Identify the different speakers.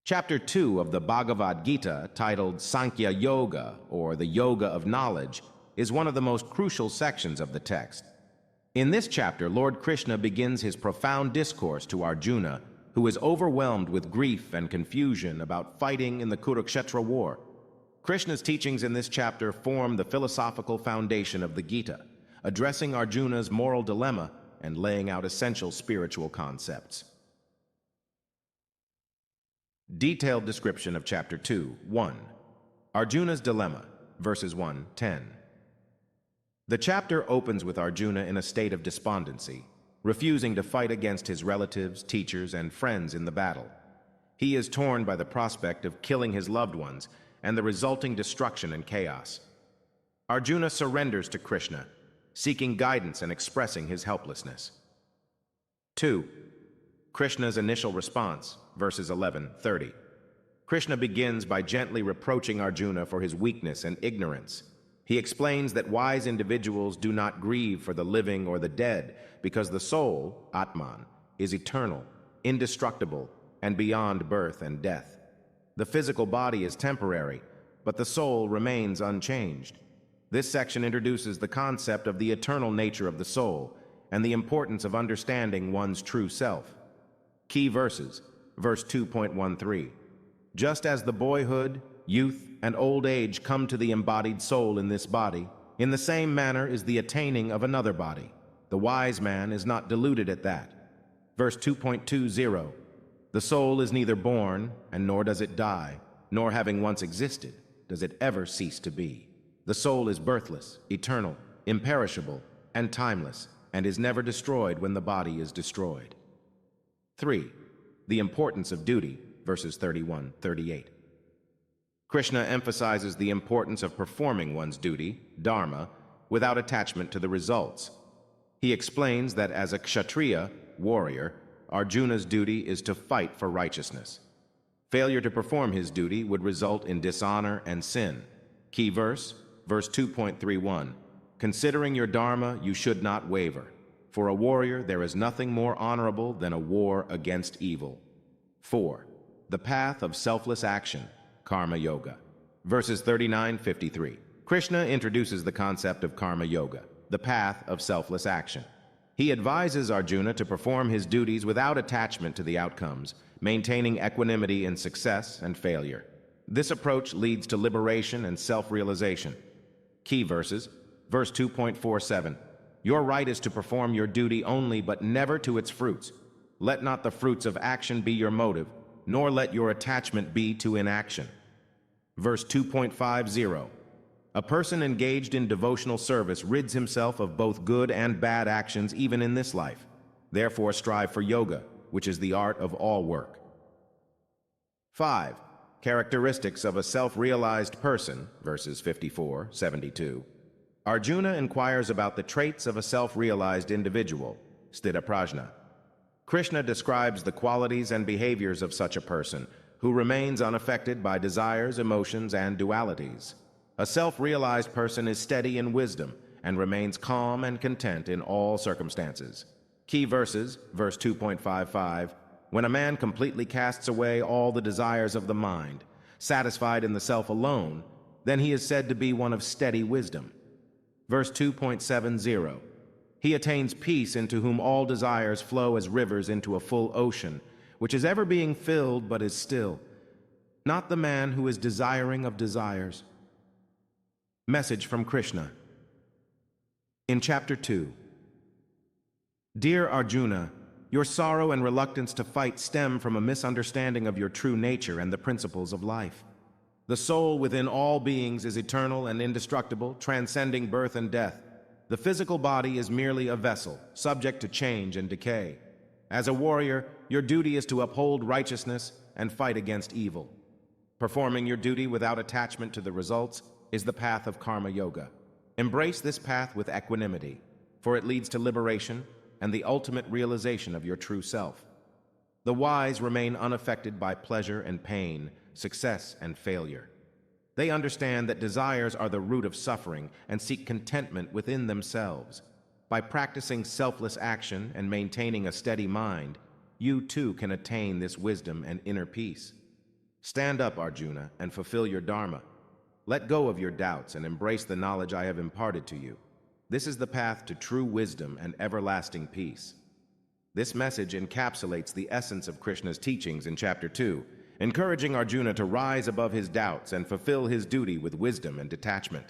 Speaker 1: Chapter 2 of the Bhagavad Gita, titled Sankhya Yoga, or the Yoga of Knowledge, is one of the most crucial sections of the text. In this chapter, Lord Krishna begins his profound discourse to Arjuna, who is overwhelmed with grief and confusion about fighting in the Kurukshetra war. Krishna's teachings in this chapter form the philosophical foundation of the Gita, addressing Arjuna's moral dilemma and laying out essential spiritual concepts. Detailed description of Chapter 2, 1. Arjuna's Dilemma, verses 1-10. The chapter opens with Arjuna in a state of despondency, refusing to fight against his relatives, teachers, and friends in the battle. He is torn by the prospect of killing his loved ones and the resulting destruction and chaos. Arjuna surrenders to Krishna, seeking guidance and expressing his helplessness. 2. Krishna's initial response, verses 11-30. Krishna begins by gently reproaching Arjuna for his weakness and ignorance. He explains that wise individuals do not grieve for the living or the dead because the soul, Atman, is eternal, indestructible, and beyond birth and death. The physical body is temporary, but the soul remains unchanged. This section introduces the concept of the eternal nature of the soul and the importance of understanding one's true self. Key verses, verse 2.13. Just as the boyhood, youth, and old age come to the embodied soul in this body, in the same manner is the attaining of another body. The wise man is not deluded at that. Verse 2.20. The soul is neither born, and nor does it die, nor having once existed, does it ever cease to be. The soul is birthless, eternal, imperishable, and timeless, and is never destroyed when the body is destroyed. 3. The importance of duty, verses 31-38. Krishna emphasizes the importance of performing one's duty, dharma, without attachment to the results. He explains that as a kshatriya, warrior, Arjuna's duty is to fight for righteousness. Failure to perform his duty would result in dishonor and sin. Key verse, verse 2.31. Considering your dharma, you should not waver. For a warrior, there is nothing more honorable than a war against evil. 4. The path of selfless action, Karma Yoga. Verses 39-53. Krishna introduces the concept of Karma Yoga, the path of selfless action. He advises Arjuna to perform his duties without attachment to the outcomes, maintaining equanimity in success and failure. This approach leads to liberation and self-realization. Key verses, verse 2.47. Your right is to perform your duty only, but never to its fruits. Let not the fruits of action be your motive, nor let your attachment be to inaction. Verse 2.50. A person engaged in devotional service rids himself of both good and bad actions even in this life. Therefore strive for yoga, which is the art of all work. 5. Characteristics of a self-realized person, verses 54-72. Arjuna inquires about the traits of a self-realized individual, sthita prajna. Krishna describes the qualities and behaviors of such a person who remains unaffected by desires, emotions, and dualities. A self-realized person is steady in wisdom and remains calm and content in all circumstances. Key verses, verse 2.55. When a man completely casts away all the desires of the mind, satisfied in the self alone, then he is said to be one of steady wisdom. Verse 2.70. He attains peace into whom all desires flow as rivers into a full ocean, which is ever being filled but is still. Not the man who is desiring of desires. Message from Krishna. In Chapter 2. Dear Arjuna, your sorrow and reluctance to fight stem from a misunderstanding of your true nature and the principles of life. The soul within all beings is eternal and indestructible, transcending birth and death. The physical body is merely a vessel, subject to change and decay. As a warrior, your duty is to uphold righteousness and fight against evil. Performing your duty without attachment to the results is the path of Karma Yoga. Embrace this path with equanimity, for it leads to liberation and the ultimate realization of your true self. The wise remain unaffected by pleasure and pain, success and failure. They understand that desires are the root of suffering and seek contentment within themselves. By practicing selfless action and maintaining a steady mind, you too can attain this wisdom and inner peace. Stand up, Arjuna, and fulfill your dharma. Let go of your doubts and embrace the knowledge I have imparted to you. This is the path to true wisdom and everlasting peace. This message encapsulates the essence of Krishna's teachings in Chapter 2, encouraging Arjuna to rise above his doubts and fulfill his duty with wisdom and detachment.